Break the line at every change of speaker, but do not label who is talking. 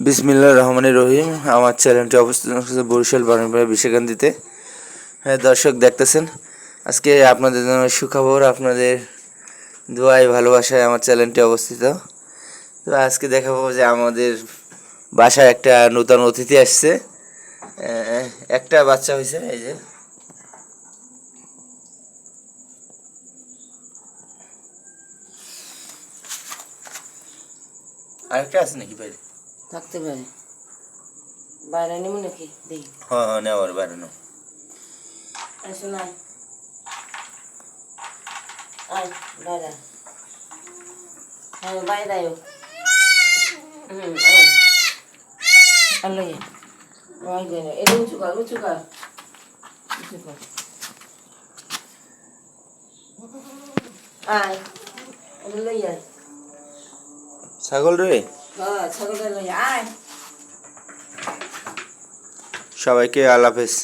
বিসমিল্লাহির রহমানির রহিম। আমার চ্যানেলটি অবস্থান করছে বরিশাল বারানপাড়া বিশ্বকান্তিতে। হ্যাঁ দর্শক, দেখতেছেন আজকে আপনাদের জন্য সুখবর, আপনাদের দোয়ায় ভালোবাসায় আমার চ্যানেলটি অবস্থিত। তো আজকে দেখাবো যে আমাদের বাসায় একটা নূতন অতিথি আসছে। একটা বাচ্চা হয়েছে, এই যে আরেকটা আছে নাকি বাইরে?
থাকতে পারে, বাইরে নেব নাকি দেখি।
হ্যাঁ নেওয়ার বাইরে নাও।
আসো না, আয় বাইরে, হ্যাঁ বাইরে আয়ো। আয় আলো ওই যে এটা উঁচু কর, উঁচু কর, উঁচু কর। আয় এটা লই আয়।
ছাগল রে,
হ্যাঁ ছাগলটা লই আয়।
সবাইকে আল্লাহ হাফেজ।